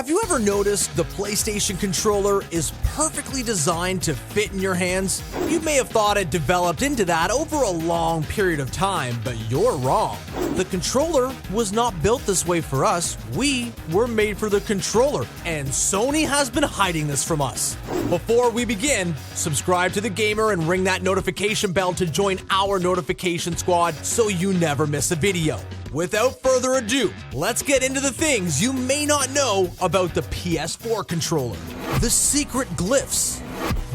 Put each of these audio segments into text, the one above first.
Have you ever noticed the PlayStation controller is perfectly designed to fit in your hands? You may have thought it developed into that over a long period of time, but you're wrong. The controller was not built this way for us. We were made for the controller, and Sony has been hiding this from us. Before we begin, subscribe to The Gamer and ring that notification bell to join our notification squad so you never miss a video. Without further ado, let's get into the things you may not know about the PS4 controller. The secret glyphs.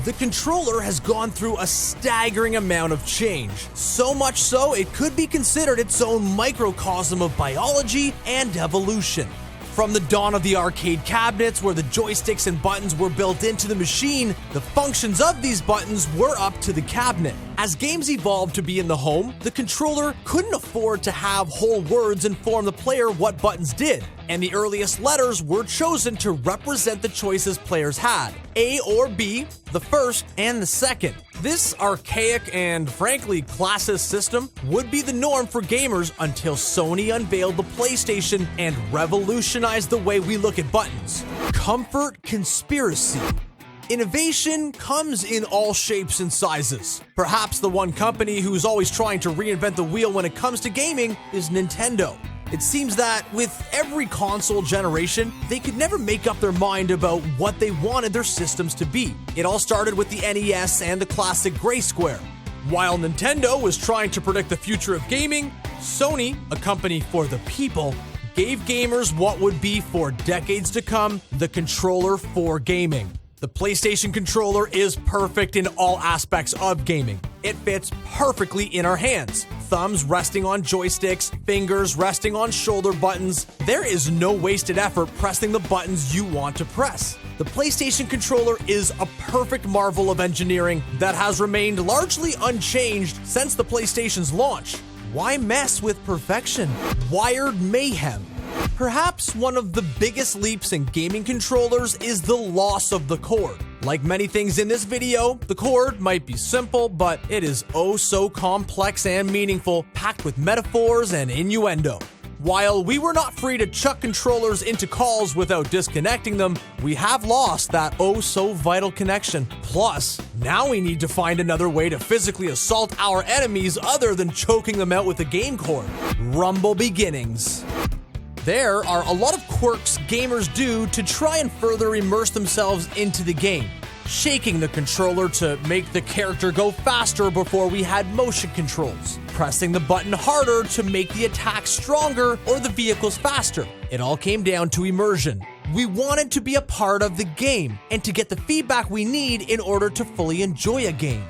The controller has gone through a staggering amount of change, so much so it could be considered its own microcosm of biology and evolution. From the dawn of the arcade cabinets where the joysticks and buttons were built into the machine, the functions of these buttons were up to the cabinet. As games evolved to be in the home, the controller couldn't afford to have whole words inform the player what buttons did, and the earliest letters were chosen to represent the choices players had, A or B, the first and the second. This archaic and frankly classist system would be the norm for gamers until Sony unveiled the PlayStation and revolutionized the way we look at buttons. Comfort conspiracy. Innovation comes in all shapes and sizes. Perhaps the one company who's always trying to reinvent the wheel when it comes to gaming is Nintendo. It seems that with every console generation, they could never make up their mind about what they wanted their systems to be. It all started with the NES and the classic Gray Square. While Nintendo was trying to predict the future of gaming, Sony, a company for the people, gave gamers what would be for decades to come the controller for gaming. The PlayStation controller is perfect in all aspects of gaming. It fits perfectly in our hands. Thumbs resting on joysticks, fingers resting on shoulder buttons. There is no wasted effort pressing the buttons you want to press. The PlayStation controller is a perfect marvel of engineering that has remained largely unchanged since the PlayStation's launch. Why mess with perfection? Wired mayhem. Perhaps one of the biggest leaps in gaming controllers is the loss of the cord. Like many things in this video, the cord might be simple, but it is oh so complex and meaningful, packed with metaphors and innuendo. While we were not free to chuck controllers into calls without disconnecting them, we have lost that oh so vital connection. Plus, now we need to find another way to physically assault our enemies other than choking them out with a game cord. Rumble beginnings. There are a lot of quirks gamers do to try and further immerse themselves into the game. Shaking the controller to make the character go faster before we had motion controls. Pressing the button harder to make the attack stronger or the vehicles faster. It all came down to immersion. We wanted to be a part of the game and to get the feedback we need in order to fully enjoy a game.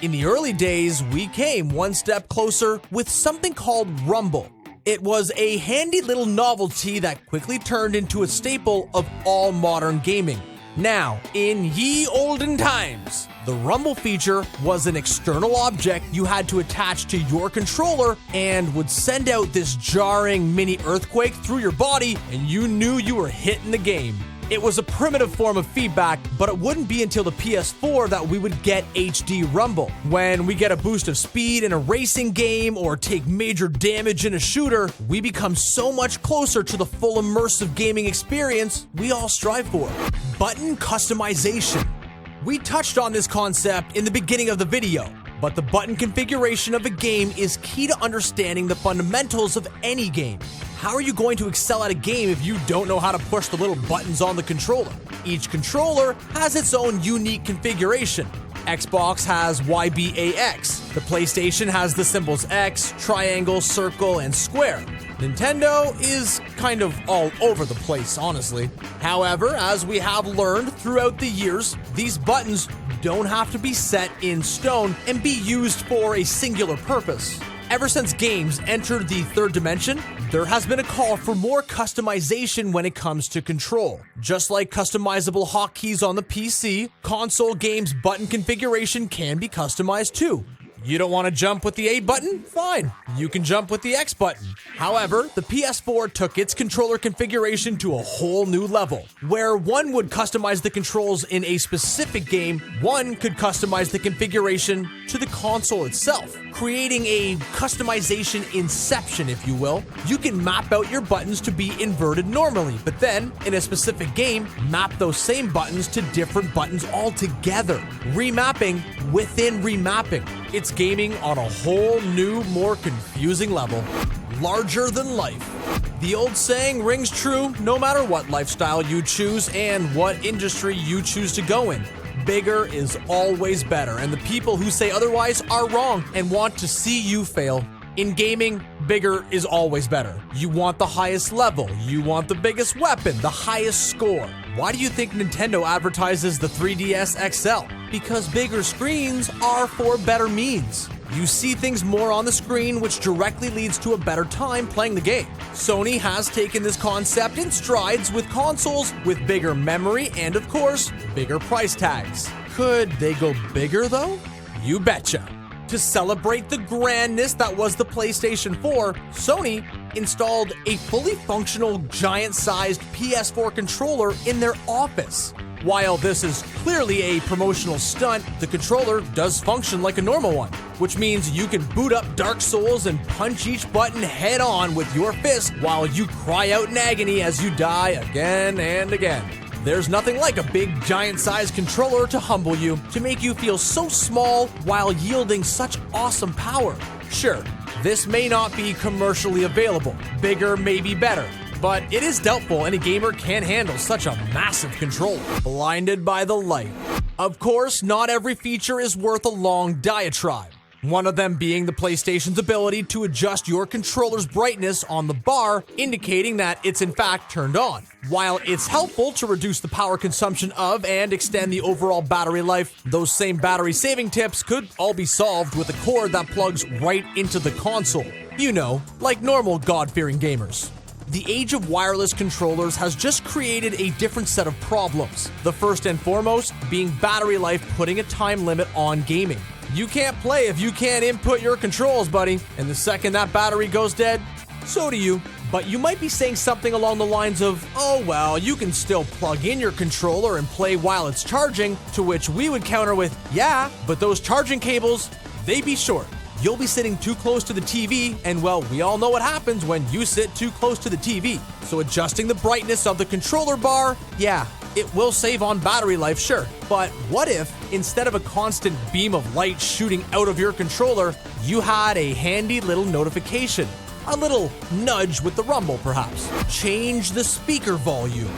In the early days, we came one step closer with something called Rumble. It was a handy little novelty that quickly turned into a staple of all modern gaming. Now, in ye olden times, the Rumble feature was an external object you had to attach to your controller and would send out this jarring mini earthquake through your body, and you knew you were hitting the game. It was a primitive form of feedback, but it wouldn't be until the PS4 that we would get HD Rumble. When we get a boost of speed in a racing game or take major damage in a shooter, we become so much closer to the full immersive gaming experience we all strive for. Button customization. We touched on this concept in the beginning of the video, but the button configuration of a game is key to understanding the fundamentals of any game. How are you going to excel at a game if you don't know how to push the little buttons on the controller? Each controller has its own unique configuration. Xbox has YBAX. The PlayStation has the symbols X, triangle, circle, and square. Nintendo is kind of all over the place, honestly. However, as we have learned throughout the years, these buttons don't have to be set in stone and be used for a singular purpose. Ever since games entered the third dimension, there has been a call for more customization when it comes to control. Just like customizable hotkeys on the PC, console games' button configuration can be customized too. You don't want to jump with the A button? Fine, you can jump with the X button. However, the PS4 took its controller configuration to a whole new level, where one would customize the controls in a specific game, one could customize the configuration to the console itself, creating a customization inception, if you will. You can map out your buttons to be inverted normally, but then, in a specific game, map those same buttons to different buttons altogether. Remapping within remapping. It's gaming on a whole new, more confusing level. Larger than life. The old saying rings true no matter what lifestyle you choose and what industry you choose to go in. Bigger is always better, and the people who say otherwise are wrong and want to see you fail. In gaming, bigger is always better. You want the highest level, you want the biggest weapon, the highest score. Why do you think Nintendo advertises the 3DS XL? Because bigger screens are for better means. You see things more on the screen, which directly leads to a better time playing the game. Sony has taken this concept in strides with consoles with bigger memory and, of course, bigger price tags. Could they go bigger though? You betcha. To celebrate the grandness that was the PlayStation 4, Sony installed a fully functional, giant-sized PS4 controller in their office. While this is clearly a promotional stunt, the controller does function like a normal one, which means you can boot up Dark Souls and punch each button head-on with your fist while you cry out in agony as you die again and again. There's nothing like a big, giant-sized controller to humble you, to make you feel so small while yielding such awesome power. Sure, this may not be commercially available. Bigger may be better. But it is doubtful any gamer can handle such a massive controller. Blinded by the light. Of course, not every feature is worth a long diatribe. One of them being the PlayStation's ability to adjust your controller's brightness on the bar, indicating that it's in fact turned on. While it's helpful to reduce the power consumption of and extend the overall battery life, those same battery saving tips could all be solved with a cord that plugs right into the console. You know, like normal God-fearing gamers. The age of wireless controllers has just created a different set of problems. The first and foremost being battery life putting a time limit on gaming. You can't play if you can't input your controls, buddy. And the second that battery goes dead, so do you. But you might be saying something along the lines of, oh well, you can still plug in your controller and play while it's charging, to which we would counter with, yeah, but those charging cables, they be short. You'll be sitting too close to the TV, and well, we all know what happens when you sit too close to the TV. So adjusting the brightness of the controller bar, yeah, it will save on battery life, sure. But what if, instead of a constant beam of light shooting out of your controller, you had a handy little notification? A little nudge with the rumble, perhaps. Change the speaker volume.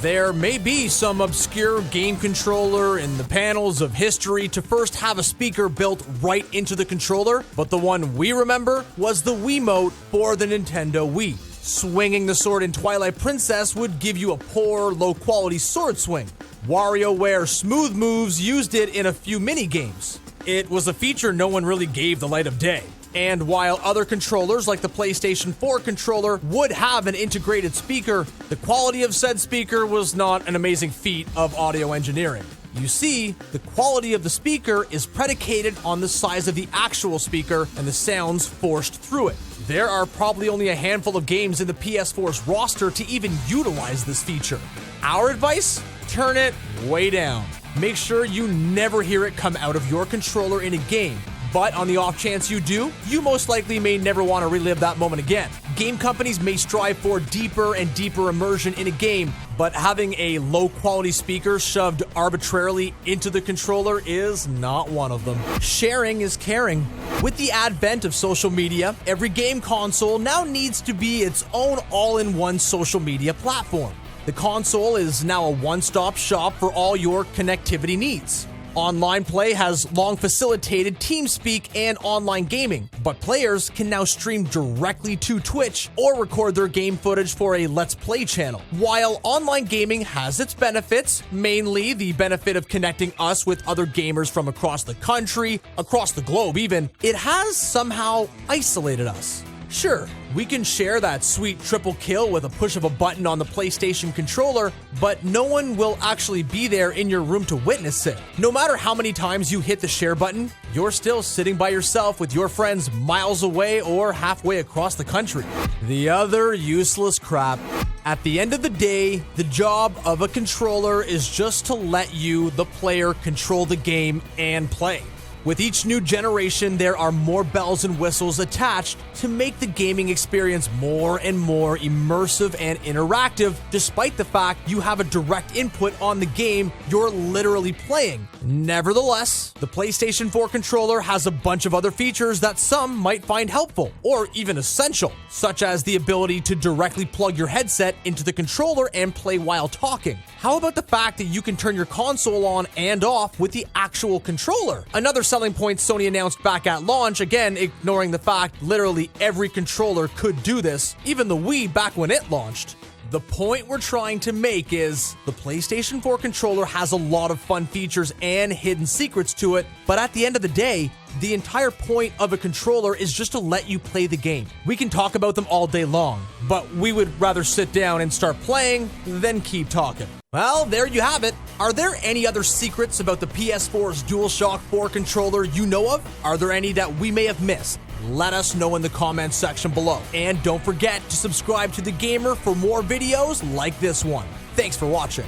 There may be some obscure game controller in the panels of history to first have a speaker built right into the controller, but the one we remember was the Wiimote for the Nintendo Wii. Swinging the sword in Twilight Princess would give you a poor, low-quality sword swing. WarioWare Smooth Moves used it in a few mini-games. It was a feature no one really gave the light of day. And while other controllers like the PlayStation 4 controller would have an integrated speaker, the quality of said speaker was not an amazing feat of audio engineering. You see, the quality of the speaker is predicated on the size of the actual speaker and the sounds forced through it. There are probably only a handful of games in the PS4's roster to even utilize this feature. Our advice? Turn it way down. Make sure you never hear it come out of your controller in a game. But on the off chance you do, you most likely may never want to relive that moment again. Game companies may strive for deeper and deeper immersion in a game, but having a low-quality speaker shoved arbitrarily into the controller is not one of them. Sharing is caring. With the advent of social media, every game console now needs to be its own all-in-one social media platform. The console is now a one-stop shop for all your connectivity needs. Online play has long facilitated TeamSpeak and online gaming, but players can now stream directly to Twitch or record their game footage for a Let's Play channel. While online gaming has its benefits, mainly the benefit of connecting us with other gamers from across the country, across the globe even, it has somehow isolated us. Sure, we can share that sweet triple kill with a push of a button on the PlayStation controller, but no one will actually be there in your room to witness it. No matter how many times you hit the share button, you're still sitting by yourself with your friends miles away or halfway across the country. The other useless crap. At the end of the day, the job of a controller is just to let you, the player, control the game and play. With each new generation, there are more bells and whistles attached to make the gaming experience more and more immersive and interactive, despite the fact you have a direct input on the game you're literally playing. Nevertheless, the PlayStation 4 controller has a bunch of other features that some might find helpful or even essential, such as the ability to directly plug your headset into the controller and play while talking. How about the fact that you can turn your console on and off with the actual controller? Another selling point Sony announced back at launch, again ignoring the fact literally every controller could do this, even the Wii back when it launched. The point we're trying to make is the PlayStation 4 controller has a lot of fun features and hidden secrets to it, but at the end of the day, the entire point of a controller is just to let you play the game. We can talk about them all day long, but we would rather sit down and start playing than keep talking. Well, there you have it. Are there any other secrets about the PS4's DualShock 4 controller you know of? Are there any that we may have missed? Let us know in the comments section below. And don't forget to subscribe to The Gamer for more videos like this one. Thanks for watching.